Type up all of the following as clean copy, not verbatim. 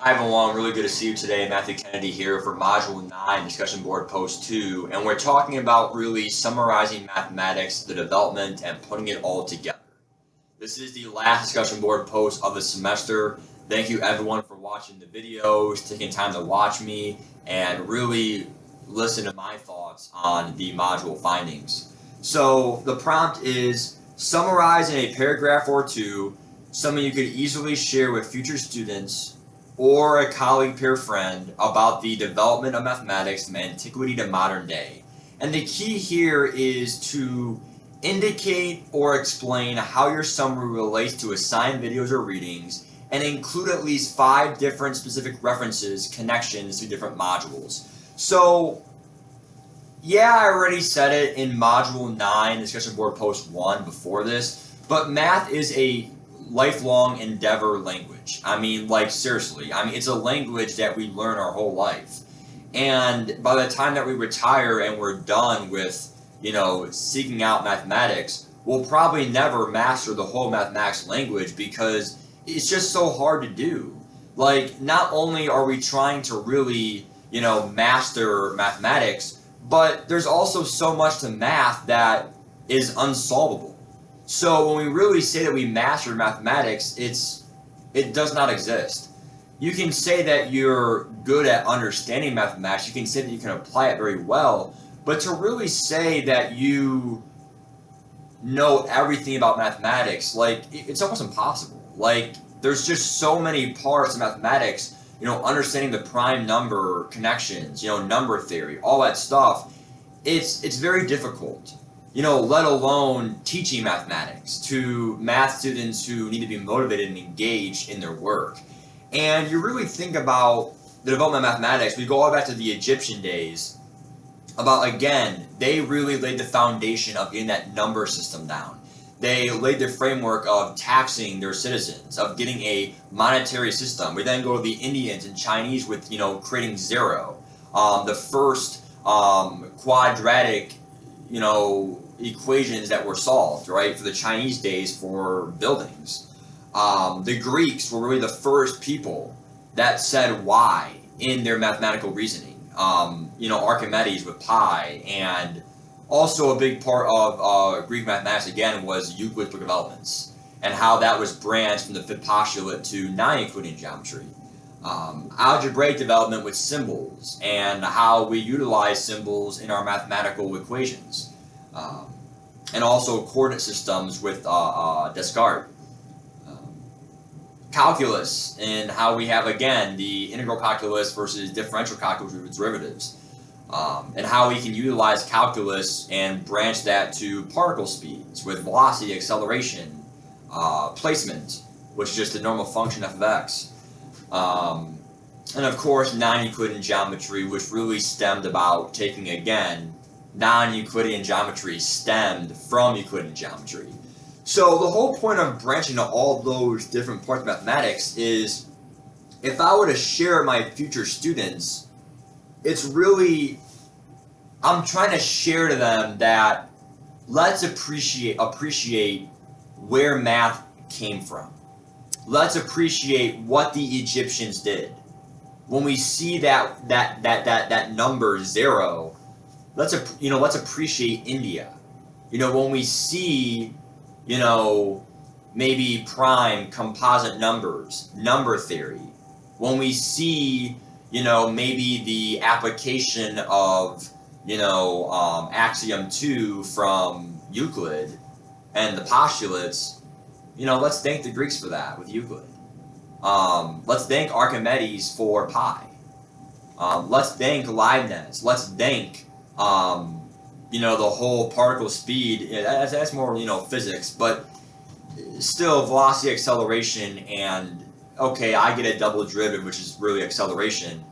Hi everyone, really good to see you today. Matthew Kennedy here for Module 9, Discussion Board Post 2, and we're talking about really summarizing mathematics, the development, and putting it all together. This is the last discussion board post of the semester. Thank you everyone for watching the videos, taking time to watch me, and really listen to my thoughts on the module findings. So the prompt is summarize in a paragraph or two something you could easily share with future students or a colleague, peer, friend about the development of mathematics from antiquity to modern day. And the key here is to indicate or explain how your summary relates to assigned videos or readings, and include at least 5 different specific references, connections to different modules. So, yeah, I already said it in Module 9, Discussion Board Post 1 before this, but math is a lifelong endeavor language. I mean, like, seriously. I mean, it's a language that we learn our whole life. And by the time that we retire and we're done with, seeking out mathematics, we'll probably never master the whole mathematics language because it's just so hard to do. Like, not only are we trying to really, master mathematics, but there's also so much to math that is unsolvable. So when we really say that we master mathematics, it does not exist. You can say that you're good at understanding mathematics, you can say that you can apply it very well, but to really say that you know everything about mathematics, like, it's almost impossible. Like, there's just so many parts of mathematics, understanding the prime number connections, number theory, all that stuff. It's very difficult, let alone teaching mathematics to math students who need to be motivated and engaged in their work. And you really think about the development of mathematics, we go all back to the Egyptian days, about, again, they really laid the foundation of getting that number system down. They laid the framework of taxing their citizens, of getting a monetary system. We then go to the Indians and Chinese with, creating zero. The first quadratic, equations that were solved, right, for the Chinese days for buildings. The Greeks were really the first people that said why in their mathematical reasoning. Archimedes with pi, and also a big part of Greek mathematics, again, was Euclid's Book of Elements, and how that was branched from the fifth postulate to non-Euclidean geometry. Algebraic development with symbols, and how we utilize symbols in our mathematical equations. And also coordinate systems with Descartes. Calculus, and how we have, again, the integral calculus versus differential calculus with derivatives, and how we can utilize calculus and branch that to particle speeds with velocity, acceleration, placement, which is just the normal function f of x, and of course non-Euclidean geometry, which really stemmed about taking, again, non-Euclidean geometry stemmed from Euclidean geometry. So the whole point of branching to all those different parts of mathematics is, if I were to share my future students, it's really, I'm trying to share to them that let's appreciate where math came from. Let's appreciate what the Egyptians did. When we see that number 0, let's appreciate India. When we see, maybe prime composite numbers, number theory, when we see, maybe the application of, axiom 2 from Euclid and the postulates, let's thank the Greeks for that with Euclid. Let's thank Archimedes for pi. Let's thank Leibniz. Let's thank, the whole particle speed. That's more, physics, but still velocity, acceleration, and, okay, I get a double derivative, which is really acceleration.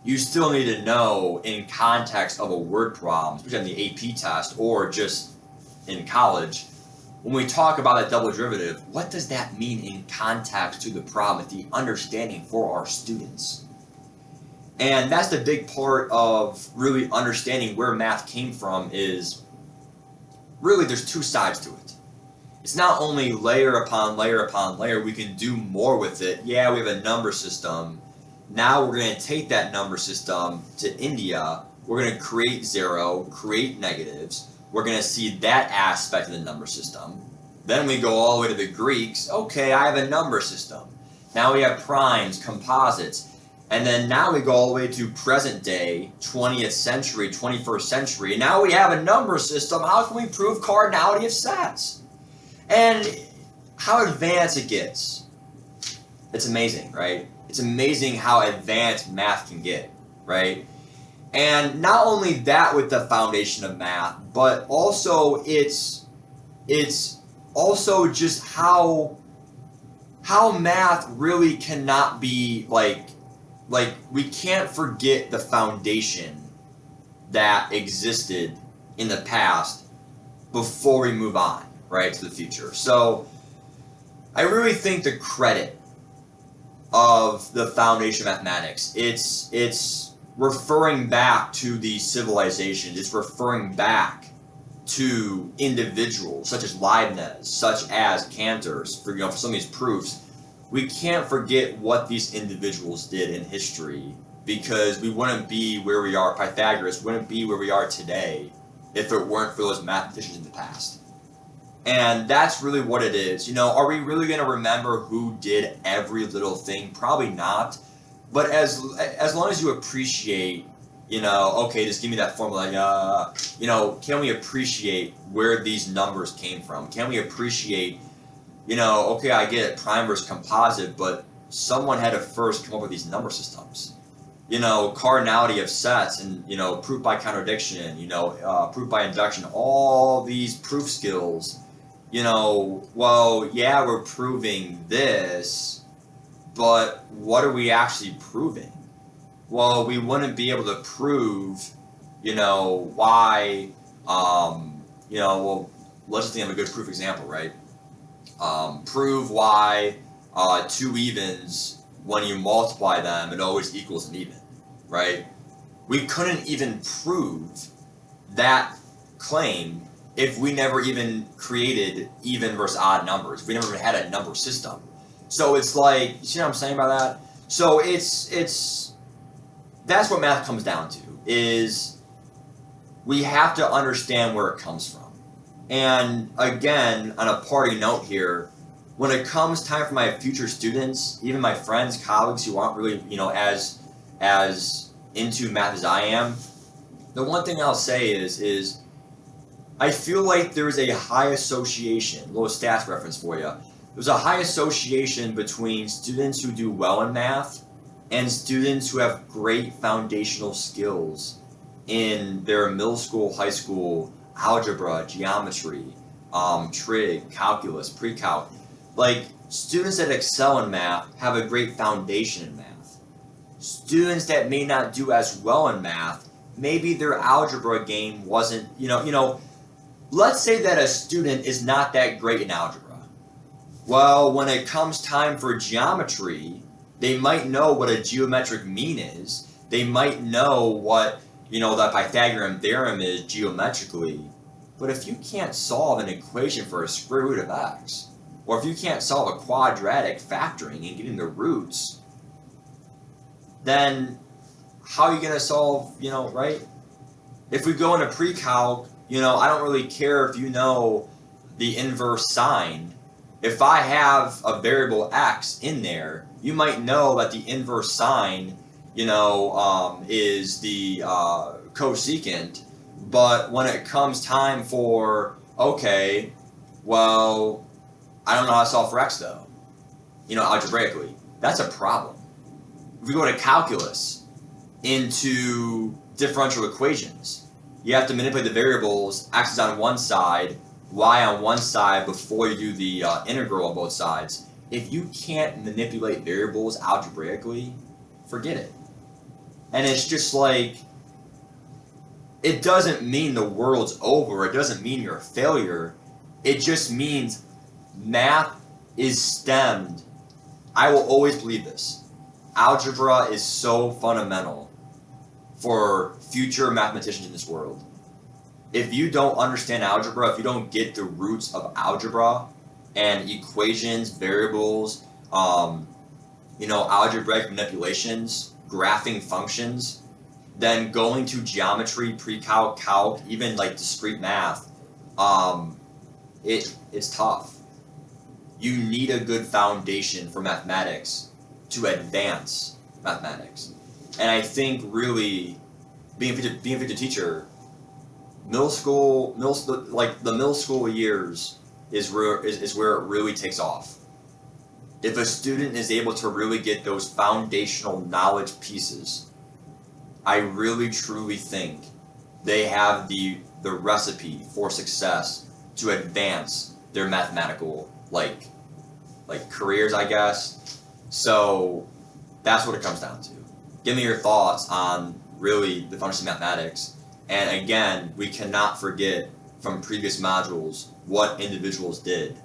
You still need to know in context of a word problem, especially on the AP test or just in college, when we talk about that double derivative, what does that mean in context to the problem, the understanding for our students? And that's the big part of really understanding where math came from, is really there's 2 sides to it. It's not only layer upon layer upon layer, we can do more with it. Yeah, we have a number system, Now we're going to take that number system to India. We're going to create zero, create negatives. We're going to see that aspect of the number system. Then we go all the way to the Greeks. Okay, I have a number system. Now we have primes, composites. And then now we go all the way to present day, 20th century, 21st century. And now we have a number system. How can we prove cardinality of sets? And how advanced it gets. It's amazing, right? It's amazing how advanced math can get, right? And not only that with the foundation of math, but also it's also just how math really cannot be like we can't forget the foundation that existed in the past before we move on, right, to the future. So I really think the credit of the foundation of mathematics, it's referring back to the civilization, it's referring back to individuals such as Leibniz, such as Cantor, for some of these proofs. We can't forget what these individuals did in history, because we wouldn't be where we are. Pythagoras wouldn't be where we are today if it weren't for those mathematicians in the past. And that's really what it is. Are we really going to remember who did every little thing? Probably not. But as long as you appreciate, okay, just give me that formula. Can we appreciate where these numbers came from? Can we appreciate, okay, I get it, prime versus composite, but someone had to first come up with these number systems. Cardinality of sets and, proof by contradiction, proof by induction, all these proof skills. Well, yeah, we're proving this, but what are we actually proving? Well, we wouldn't be able to prove, why, well, let's just think of a good proof example, right? Prove why two evens, when you multiply them, it always equals an even, right? We couldn't even prove that claim if we never even created even versus odd numbers. We never even had a number system. So it's like, you see what I'm saying by that? So that's what math comes down to, is we have to understand where it comes from. And again, on a party note here, when it comes time for my future students, even my friends, colleagues who aren't really, as into math as I am, the one thing I'll say is I feel like there's a high association, a little stats reference for you. There's a high association between students who do well in math and students who have great foundational skills in their middle school, high school, algebra, geometry, trig, calculus, pre-calc. Like, students that excel in math have a great foundation in math. Students that may not do as well in math, maybe their algebra game wasn't, let's say that a student is not that great in algebra. Well, when it comes time for geometry, they might know what a geometric mean is. They might know what, the Pythagorean theorem is geometrically. But if you can't solve an equation for a square root of x, or if you can't solve a quadratic factoring and getting the roots, then how are you going to solve, right? If we go into pre-calc, I don't really care if you know the inverse sine. If I have a variable x in there, you might know that the inverse sine, is the cosecant. But when it comes time for, okay, well, I don't know how to solve for x though, algebraically. That's a problem. If we go to calculus, into differential equations, you have to manipulate the variables, x is on one side, y on one side before you do the integral on both sides. If you can't manipulate variables algebraically, forget it. And it's just like, it doesn't mean the world's over. It doesn't mean you're a failure. It just means math is stemmed. I will always believe this. Algebra is so fundamental for future mathematicians in this world. If you don't understand algebra, if you don't get the roots of algebra and equations, variables, algebraic manipulations, graphing functions, then going to geometry, pre-calc, calc, even like discrete math, it's tough. You need a good foundation for mathematics to advance mathematics. And I think really being a future teacher, the middle school years is where it really takes off. If a student is able to really get those foundational knowledge pieces, I really truly think they have the recipe for success to advance their mathematical like careers, I guess. So that's what it comes down to. Give me your thoughts on really the foundation of mathematics. And again, we cannot forget from previous modules what individuals did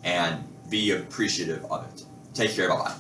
and be appreciative of it. Take care, bye-bye.